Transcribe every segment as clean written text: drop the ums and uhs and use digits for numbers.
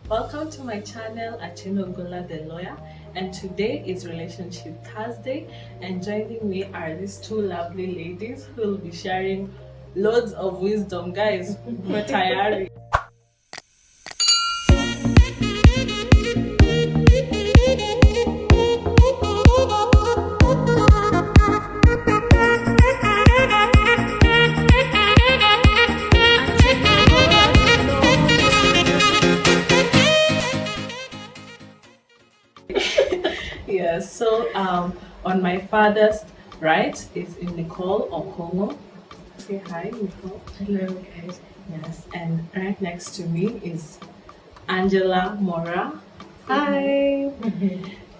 Welcome to my channel, Achinogola the Lawyer, and today is Relationship Thursday, and joining me are these two lovely ladies who will be sharing loads of wisdom. Guys, we're tired. Yes, so on my father's right is in Nicole or Congo. Say hi, Nicole. Hello, guys. Yes, and right next to me is Angela Mora. Hi.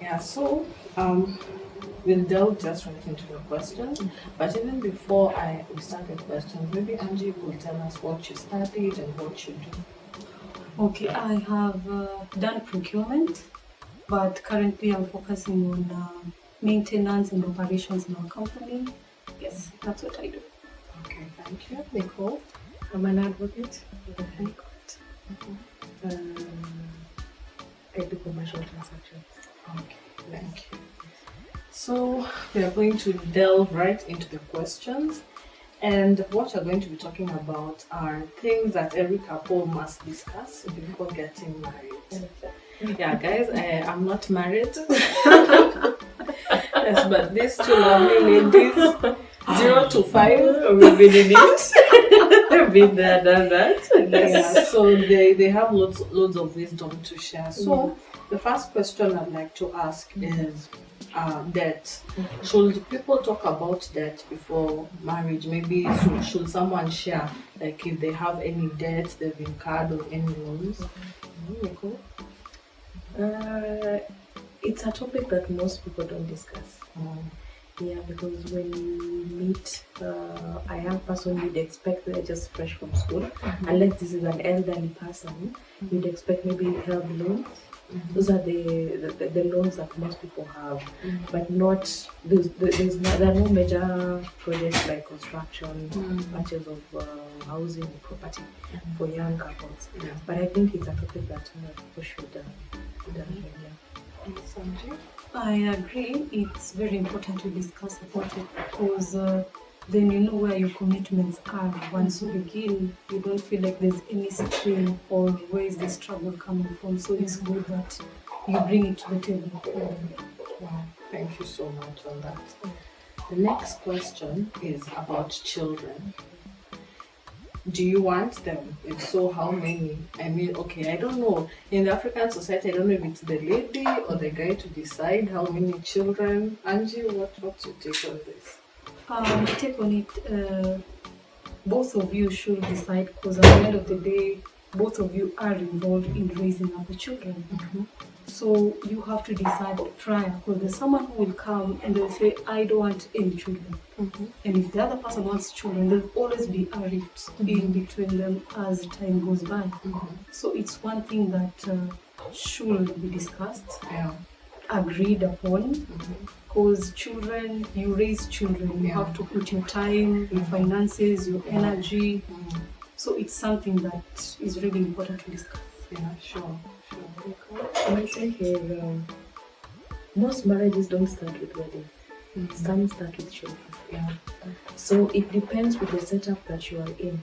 Yeah, so we'll delve just right into the questions. But even before we start the questions, maybe Angie will tell us what you studied and what you do. Okay, I have done procurement, but currently I'm focusing on maintenance and operations in our company. Yes, that's what I do. Okay, thank you. Nicole? I'm an advocate with a high court. I do commercial transactions. Okay, thank you. So we are going to delve right into the questions, and what we're going to be talking about are things that every couple must discuss before getting married. Yeah, guys, I'm not married. Yes, but these two lovely ladies, 0 to 5, we've been in it. Been there, done that. Yeah, so they have loads of wisdom to share. So the first question I'd like to ask is debt. Should people talk about debt before marriage? Maybe should someone share, like if they have any debt they've incurred or any loans? Nicole? It's a topic that most people don't discuss. Yeah, because when you meet a young person, you'd expect they're just fresh from school. Unless this is an elderly person, you'd expect maybe help loans. Those are the loans that most people have, but not there are no major projects like construction, purchase of housing or property for young couples. But I think it's a topic that people should I agree. It's very important to discuss about it because then you know where your commitments are. Once you begin, you don't feel like there's any strain or where is the struggle coming from. So it's good that you bring it to the table. Wow, thank you so much on that. The next question is about children. Do you want them? If so, how many? I mean, okay, I don't know. In the African society, I don't know if it's the lady or the guy to decide how many children. Angie, what's your take on this? My take on it, both of you should decide because at the end of the day, both of you are involved in raising up the children. So you have to decide prior because there's someone who will come and they'll say, I don't want any children. And if the other person wants children, there'll always be a rift in between them as time goes by. So it's one thing that should be discussed, agreed upon, because children, you raise children, you have to put your time, your finances, your energy. So it's something that is really important to discuss. Yeah, sure. My take is most marriages don't start with weddings. Some start with children. So it depends with the setup that you are in.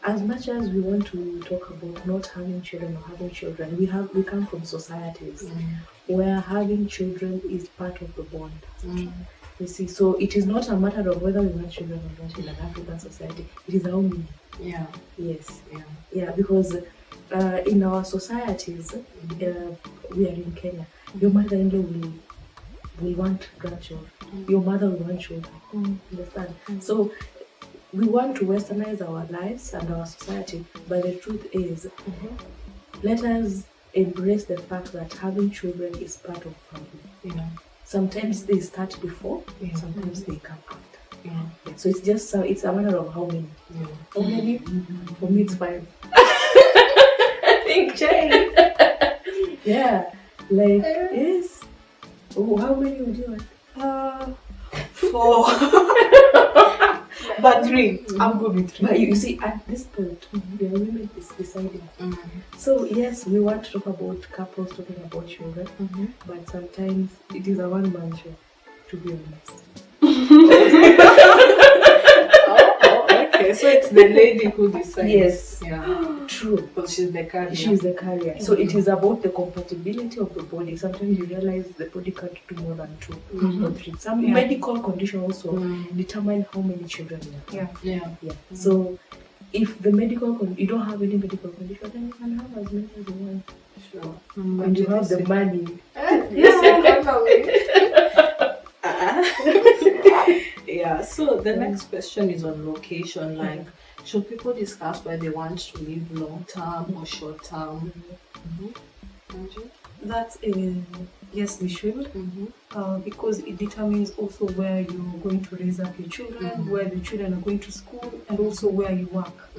As much as we want to talk about not having children or having children, we come from societies where having children is part of the bond. You see, so it is not a matter of whether we want children or not in an African society. It is how many. Yes. Yeah, because in our societies, we are in Kenya. Your mother-in-law will want grandchildren. Your mother will want children. Understand? So we want to westernize our lives and our society, but the truth is, let us embrace the fact that having children is part of family. Sometimes they start before, sometimes they come after. So it's just it's a matter of how many. How many? For me, it's 5. I think, Jane. Yeah, like yes. Oh, how many would you want? 4. But 3, I'm good with 3. But you see, at this point, the women is deciding. So yes, we want to talk about couples talking about children, but sometimes it is a one-man show, to be honest. Okay, so it's the lady who decides. Yes. Yeah. True. Because she's the carrier. She's the carrier. So it is about the compatibility of the body. Sometimes you realize the body can't do more than 2 or 3. Some medical conditions also determine how many children you have. Yeah. So if the you don't have any medical condition, then you can have as many as you want. Sure. And you have the money. Yeah, so the next question is on location. Like, should people discuss where they want to live long term or short term? That's yes, we should, because it determines also where you're going to raise up your children, where the children are going to school, and also where you work.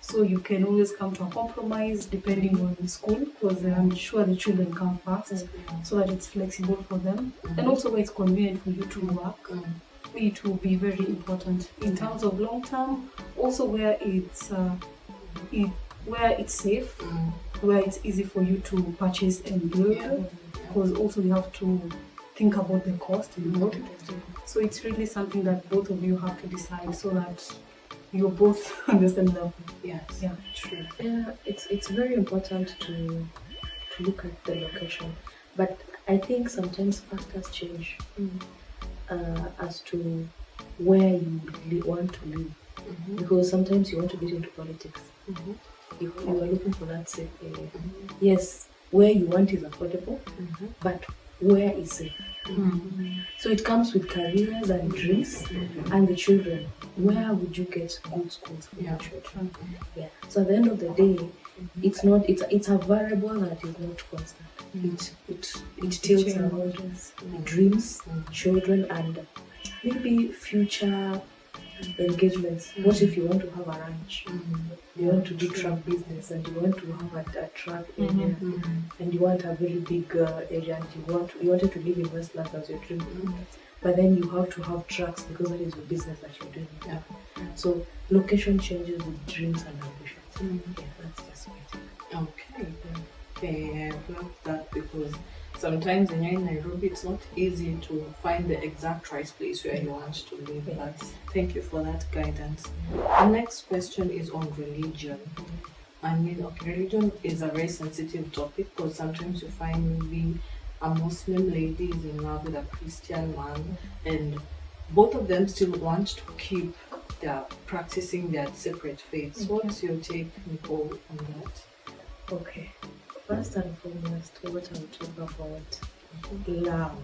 So you can always come to a compromise depending on the school, because I'm sure the children come first, so that it's flexible for them, and also where it's convenient for you to work. It will be very important in terms of long term. Also, where it's safe, where it's easy for you to purchase and build, because also you have to think about the cost involved. So it's really something that both of you have to decide, so that you both understand that. Yes. Yeah. True. Yeah, it's very important to look at the location, but I think sometimes factors change as to where you really want to live, because sometimes you want to get into politics. You are looking for that safe area. Yes, where you want is affordable, but where is safe? So it comes with careers and dreams, and the children. Where would you get good schools for your children? Yeah. So at the end of the day, it's a variable that is not constant. It tilts around dreams, children, and maybe future engagements. What if you want to have a ranch? You want to do truck business, and you want to have a truck area, and you want a very big area, and you wanted to live in Westlands as your dream. But then you have to have trucks because that is your business that you're doing. So location changes with dreams and ambitions. That's just it. Okay, I love that, because sometimes in Nairobi it's not easy to find the exact right place where you want to live. But thank you for that guidance. The next question is on religion. I mean, religion is a very sensitive topic, because sometimes you find maybe a Muslim lady is in love with a Christian man, and both of them still want to keep practicing their separate faiths. What's your take, Nicole, on that? Okay. First and foremost, what I will talk about love.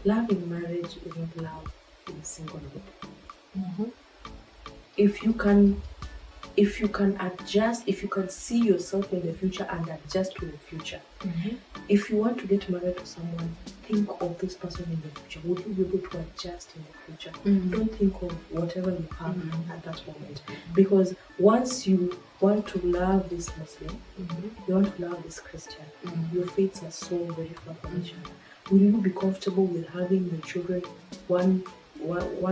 Love in marriage is not love in singlehood. If you can adjust, if you can see yourself in the future and adjust to the future. If you want to get married to someone, think of this person in the future. Would you be able to adjust in the future? Don't think of whatever you have at that moment. Because once you want to love this Muslim, you want to love this Christian, your faiths are so very far from each other. Will you be comfortable with having your children one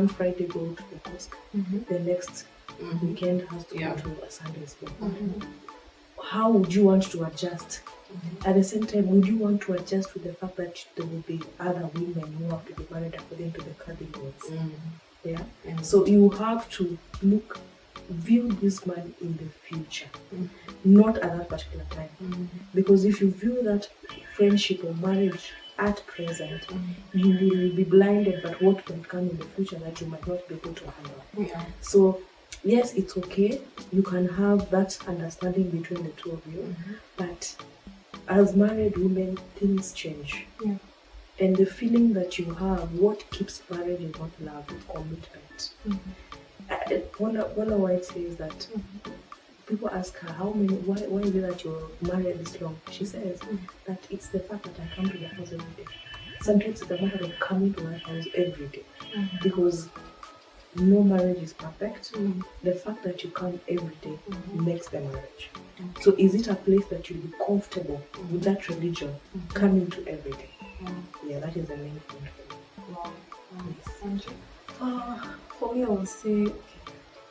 Friday go to the mosque, the next weekend has to go to a Sunday school? How would you want to adjust? At the same time, would you want to adjust with the fact that there will be other women who have to be married according to the cardinals? So you have to view this man in the future, not at that particular time. Because if you view that friendship or marriage at present, you will be blinded by what can come in the future that you might not be able to handle. So yes, it's okay. You can have that understanding between the two of you, but as married women, things change. And the feeling that you have, what keeps marriage is not love, it's commitment. Wonder why it says that. People ask her, why is it that you're married this long? She says that it's the fact that I come to the house every day. Sometimes it's a matter of coming to my house every day. Because no marriage is perfect. The fact that you come every day makes the marriage. So is it a place that you'll be comfortable with that religion coming to every day? Yeah, that is the main point for me. For me, I would say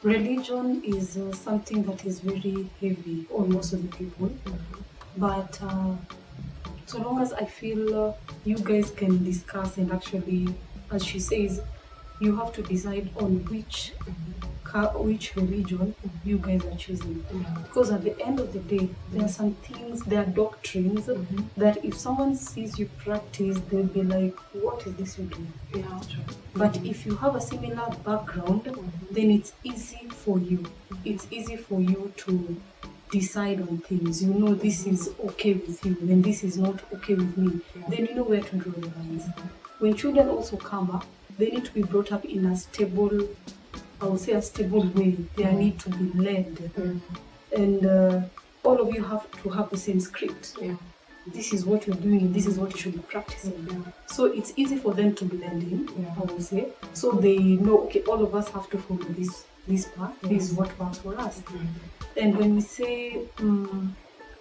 religion is something that is very heavy on most of the people. But so long as I feel you guys can discuss and actually, as she says, you have to decide on which religion you guys are choosing. Because at the end of the day, there are some things, there are doctrines that if someone sees you practice, they'll be like, what is this you doing? Yeah. But if you have a similar background, then it's easy for you. It's easy for you to decide on things. You know this is okay with you and this is not okay with me. Then you know where to draw the lines. When children also come up, they need to be brought up in a stable, I would say a stable way. They need to be led. And all of you have to have the same script. This is what you're doing and this is what you should be practicing. So it's easy for them to blend in, I would say. So they know, okay, all of us have to follow this path. This is what works for us. And when we say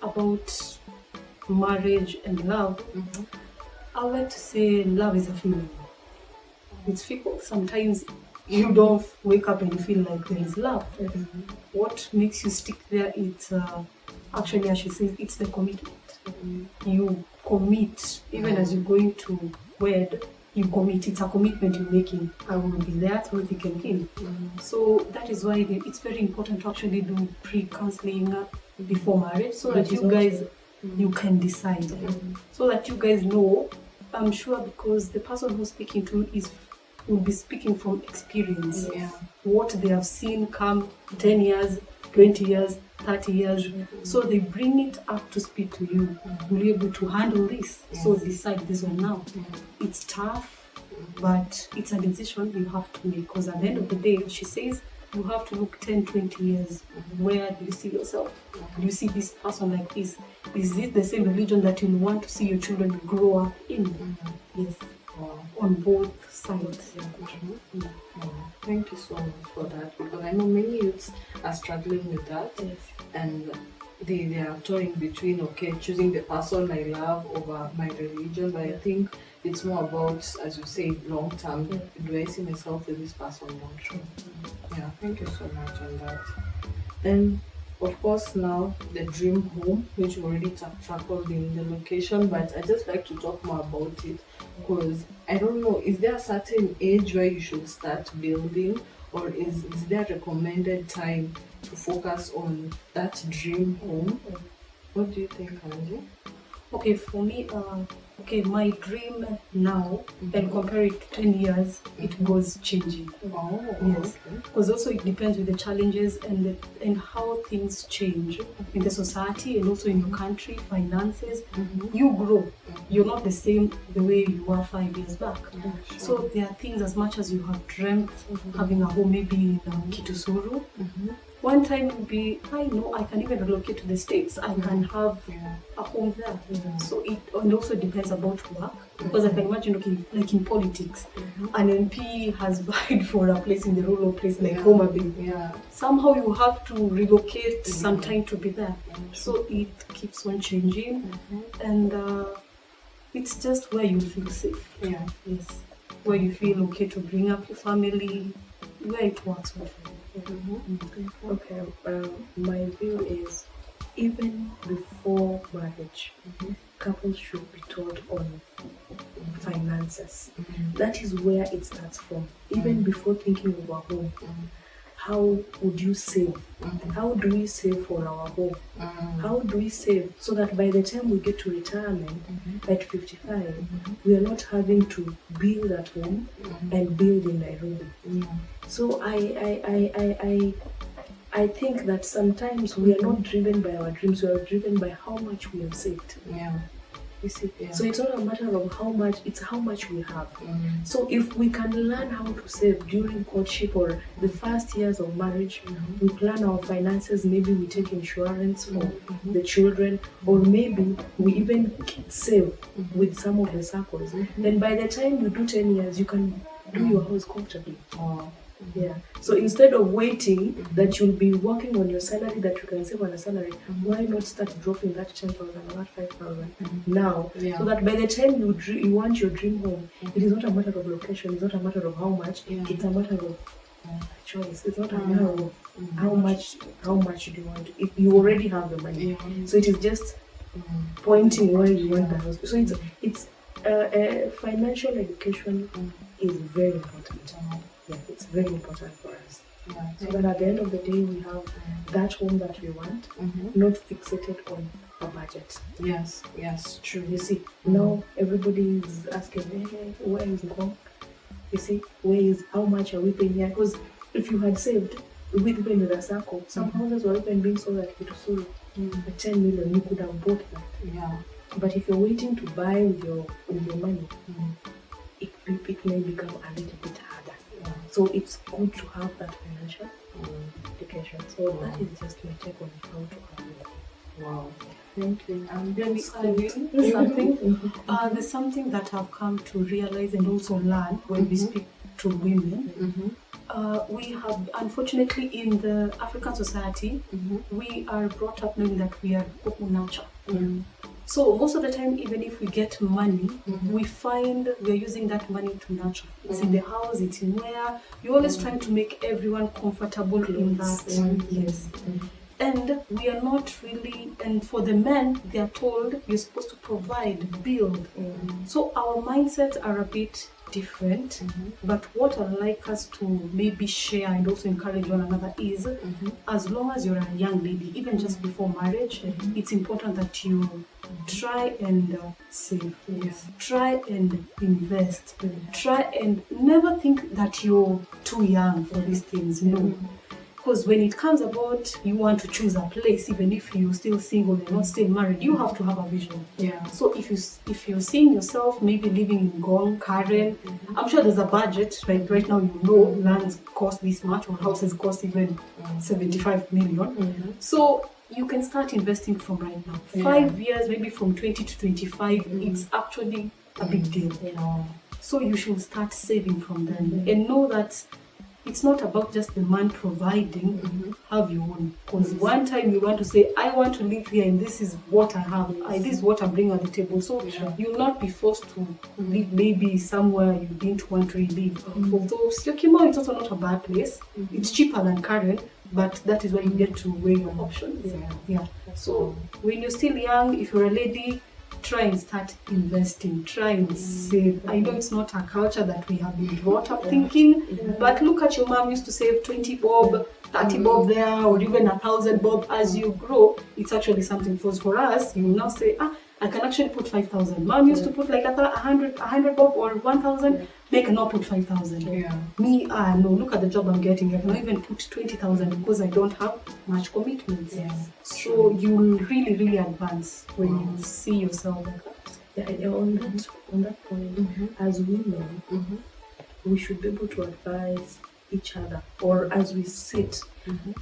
about marriage and love, I would like to say love is a feeling. It's fickle. Sometimes you don't wake up and you feel like there is love. What makes you stick there? It's actually, as she says, it's the commitment. You commit, even as you're going to wed, you commit. It's a commitment you're making. I will be there through thick and thin. So that is why it's very important to actually do pre-counseling before marriage, so that you guys, you can decide. So that you guys know, I'm sure, because the person who's speaking to will be speaking from experience. What they have seen come 10 years, 20 years, 30 years. So they bring it up to speed to you. Will you be able to handle this? So decide this one now. It's tough, but it's a decision you have to make. Because at the end of the day, she says, you have to look 10, 20 years. Where do you see yourself? Do you see this person like this? Is it the same religion that you want to see your children grow up in? Yes. On both sides. Thank you so much for that, because I know many youths are struggling with that, and they are toying between, okay, choosing the person I love over my religion, but I think it's more about, as you say, long term. Do I see myself with this person long term? Thank you so much on that. And of course, now the dream home, which we already tackled in the location, but I just like to talk more about it, because I don't know, is there a certain age where you should start building, or is there a recommended time to focus on that dream home? What do you think, Angy? Okay, for me, my dream now, and compare it to 10 years, it goes changing. Yes, because also it depends with the challenges and how things change in the society and also in your country, finances. You grow. You're not the same the way you were 5 years back. So there are things, as much as you have dreamt having a home maybe in Kitusuru, one time you'll be, I know I can even relocate to the States. I can have a home there. So it also depends about work. Because I can imagine, okay, like in politics, an MP has vied for a place in the rural place like Homa Bay. Somehow you have to relocate sometime to be there. So it keeps on changing. And it's just where you feel safe. Yes. Where you feel okay to bring up your family, where it works well for you. Okay, my view is, even before marriage, couples should be taught on finances. That is where it starts from. Even before thinking of a home, how would you save? How do we save for our home? How do we save so that by the time we get to retirement at 55, we are not having to build at home and build in Nairobi? So I think that sometimes we are not driven by our dreams, we are driven by how much we have saved. You see? So it's not a matter of how much, it's how much we have. So if we can learn how to save during courtship or the first years of marriage, we plan our finances, maybe we take insurance for the children, or maybe we even save with some of the circles. Then by the time you do 10 years, you can do your house comfortably. Yeah. So instead of waiting that you'll be working on your salary that you can save on a salary, why not start dropping that 10,000 or that 5,000 now? Yeah. So that by the time you want your dream home, it is not a matter of location, it's not a matter of how much, it's a matter of choice. It's not a matter of how much do you want. If you already have the money, so it is just pointing where you want the house. So it's financial education is very important. Yeah, it's very important for us. Yeah. So that at the end of the day, we have that home that we want, not fixated on a budget. Yes, true. You see, now everybody is asking, hey, where is Ngong? You see, how much are we paying here? Because if you had saved, with even with a circle, some houses were even being sold at Kitusuru. At 10 million, you could have bought that. Yeah. But if you're waiting to buy with your money, it may become a little bit harder. So it's good to have that financial education. So that is just my take on how to have it. Wow. Thank you. There's something that I've come to realize and also learn when we speak to women. We have, unfortunately, in the African society, we are brought up knowing that we are nurture. So most of the time, even if we get money, we find we're using that money to nurture. It's in the house, it's in where. You're always trying to make everyone comfortable in that. Yes. And we are not really, and for the men, they are told you're supposed to provide, build. So our mindsets are a bit different, but what I'd like us to maybe share and also encourage one another is, as long as you're a young lady, even just before marriage, it's important that you try and save, try and invest, try and never think that you're too young for these things, no. Because when it comes about you want to choose a place, even if you're still single and not still married, you have to have a vision. Yeah. So if you're seeing yourself maybe living in Gong, Karen, I'm sure there's a budget. Right now, you know, lands cost this much, or houses cost even 75 million. So you can start investing from right now. 5 years, maybe from 20 to 25, it's actually a big deal. So you should start saving from then and know that it's not about just the man providing, have your own. Because one time you want to say, I want to live here and this is what I have, this is what I'm bringing on the table. So you'll not be forced to live maybe somewhere you didn't want to live. Although Syokimau is also not a bad place. It's cheaper than Karen, but that is where you get to weigh your options. So when you're still young, if you're a lady, try and start investing, try and save. I know it's not a culture that we have been brought up thinking, but look at your mom used to save 20 bob, 30 bob there, or even 1,000 bob. As you grow, it's actually something for us. You will now say, I can actually put 5,000. Mom used to put like 100 bob or 1,000. They cannot put 5,000. Me, no, look at the job I'm getting. I cannot even put 20,000 because I don't have much commitments. So you will really, really advance when you see yourself like that. And on that point, as women, we should be able to advise each other, or as we sit,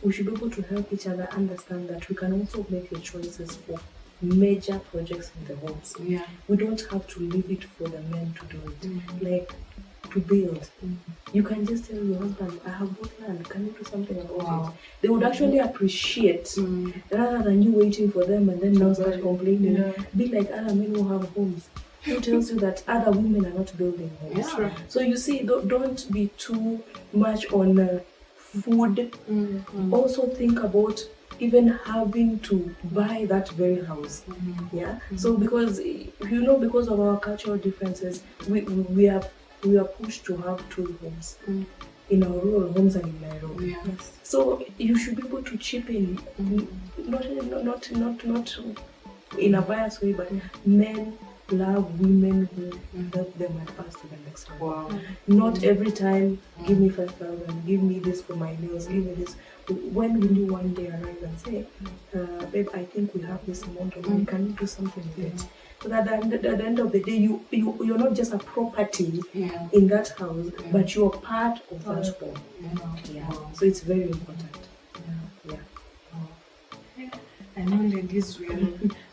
we should be able to help each other understand that we can also make the choices for major projects in the homes. We don't have to leave it for the men to do it. Like to build, you can just tell your husband, I have bought land, can you do something about it? They would actually appreciate rather than you waiting for them and then now start complaining. Be like other men who have homes. Who tells you that other women are not building homes? So you see, don't be too much on food. Also think about even having to buy that very house. So because because of our cultural differences, we are pushed to have two homes in our rural homes and in Nairobi. So you should be able to chip in, not in a biased way, but men love women who help them advance to the next level. Not every time, give me 5,000, give me this for my nails, give me this. When will you one day arrive and say, babe, I think we have this amount of money, can you do something with it? So that at the end of the day, you're not just a property in that house, but you're part of that home. So it's very important. I know ladies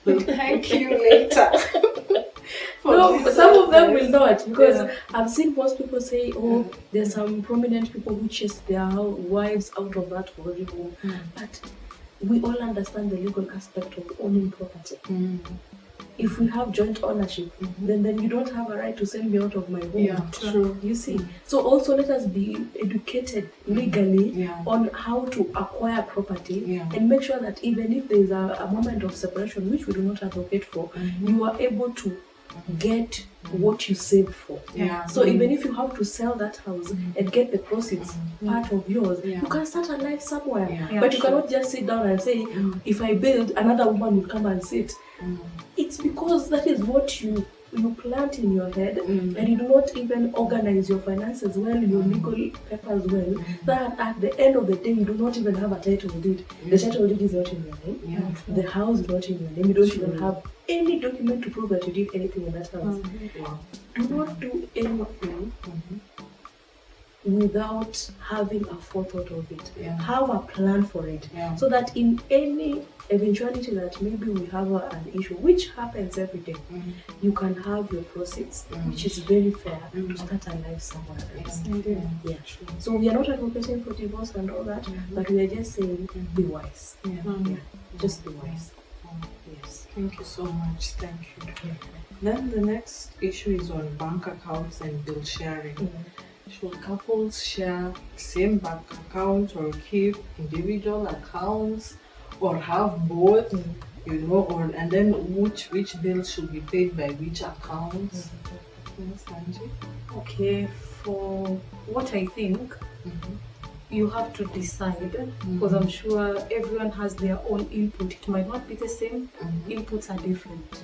will thank you later. No, some of them will not, because Yeah. I've seen most people say, oh, there's some prominent people who chase their wives out of that horrible. But we all understand the legal aspect of owning property. If we have joint ownership, then you don't have a right to send me out of my home. Yeah, true. You see. So also let us be educated legally on how to acquire property and make sure that even if there is a moment of separation, which we do not advocate for, you are able to get what you save for. So even if you have to sell that house and get the proceeds part of yours, you can start a life somewhere. But you cannot just sit down and say, if I build, another woman will come and sit. It's because that is what you plant in your head, and you do not even organize your finances well, your legal papers well, that at the end of the day you do not even have a title deed. The title deed is not in your name. The house is not in your name. You don't even have any document to prove that you did anything in that house. Do not do anything without having a forethought of it. Have a plan for it, so that in any eventuality that maybe we have an issue, which happens every day, you can have your proceeds, which is very fair to start a life somewhere else. So we are not advocating for divorce and all that, but we are just saying be wise. Just be wise. Yes. Thank you so much. Thank you. Then the next issue is on bank accounts and bill sharing. Should couples share same bank account or keep individual accounts or have both? And then which bills should be paid by which accounts? Yes, Angy? Okay, for what I think, you have to decide, because I'm sure everyone has their own input. It might not be the same, inputs are different.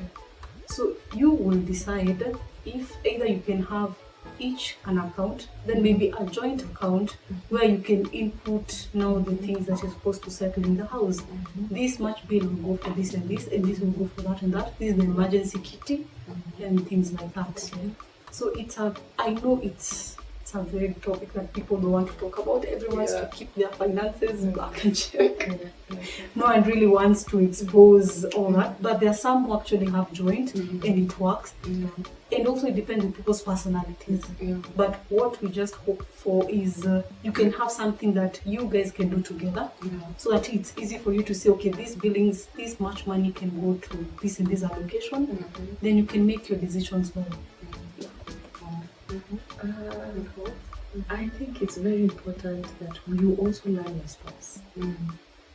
So you will decide if either you can have each an account, then maybe a joint account where you can input now the things that you're supposed to settle in the house. This much bill will go for this, and this will go for that and that. This is the emergency kitty and things like that. So I know it's a very topic that people don't want to talk about. Everyone wants to keep their finances back and check. No one really wants to expose all that, but there are some who actually have joint and it works. And also it depends on people's personalities. But what we just hope for is you can have something that you guys can do together, so that it's easy for you to say, okay, these billings, this much money can go to this and this allocation. Then you can make your decisions well. I think it's very important that you also learn your spouse,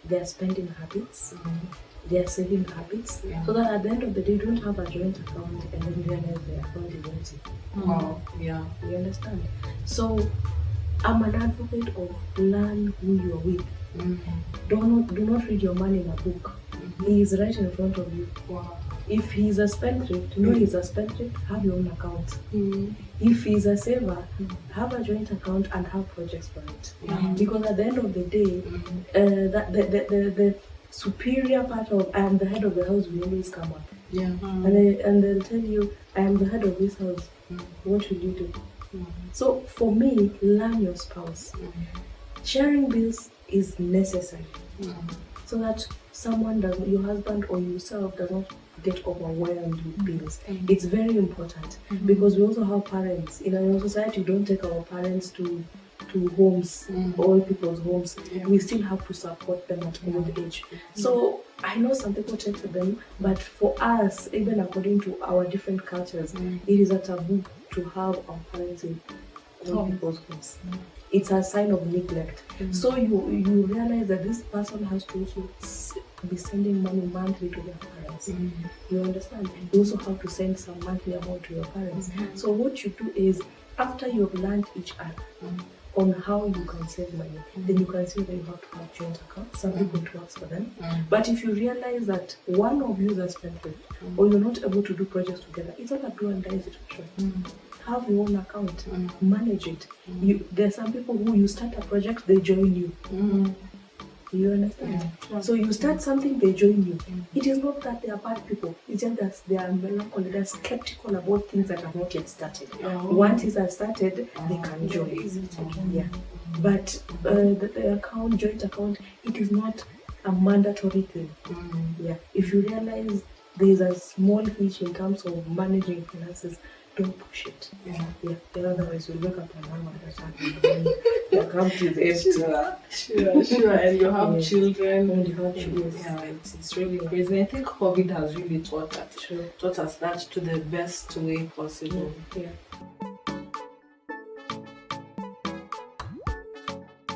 their spending habits, their saving habits, so that at the end of the day you don't have a joint account and then you realize the account is empty. Wow, You understand? So I'm an advocate of learn who you are with. Do not read your man in a book. He is right in front of you. If he's a spendthrift, know he's a spendthrift, have your own account. If he's a saver, have a joint account and have projects for it. Because at the end of the day, the superior part of I am the head of the house will always come up. And they'll tell you, I am the head of this house. What will you do? So for me, learn your spouse. Sharing bills is necessary, so that your husband or yourself does not get overwhelmed with bills. It's very important, because we also have parents. In our society, we don't take our parents to homes, all people's homes. We still have to support them at old age. So I know some people take to them, but for us, even according to our different cultures, it is a taboo to have our parents in old people's homes. It's a sign of neglect. So you realize that this person has to also be sending money monthly to their parents. You understand? You also have to send some monthly amount to your parents. So what you do is, after you've learned each other on how you can save money, then you can see that you have to have joint accounts. Some people it works for them. But if you realize that one of you is a spendthrift, or you're not able to do projects together, it's not a do and die situation. Have your own account, manage it. There are some people who you start a project, they join you. You understand? So you start something, they join you. It is not that they are bad people. It's just that they are melancholy, they're skeptical about things that have not yet started. Once it has started, they can join. But the account, joint account, it is not a mandatory thing. If you realize there is a small hitch in terms of managing finances, don't push it. Yeah. Yeah, otherwise you'll wake up and mama the account is empty. Sure. And you have Yes. children. And you have children. Yeah, it's really crazy. I think COVID has really taught us True. that to the best way possible. Yeah.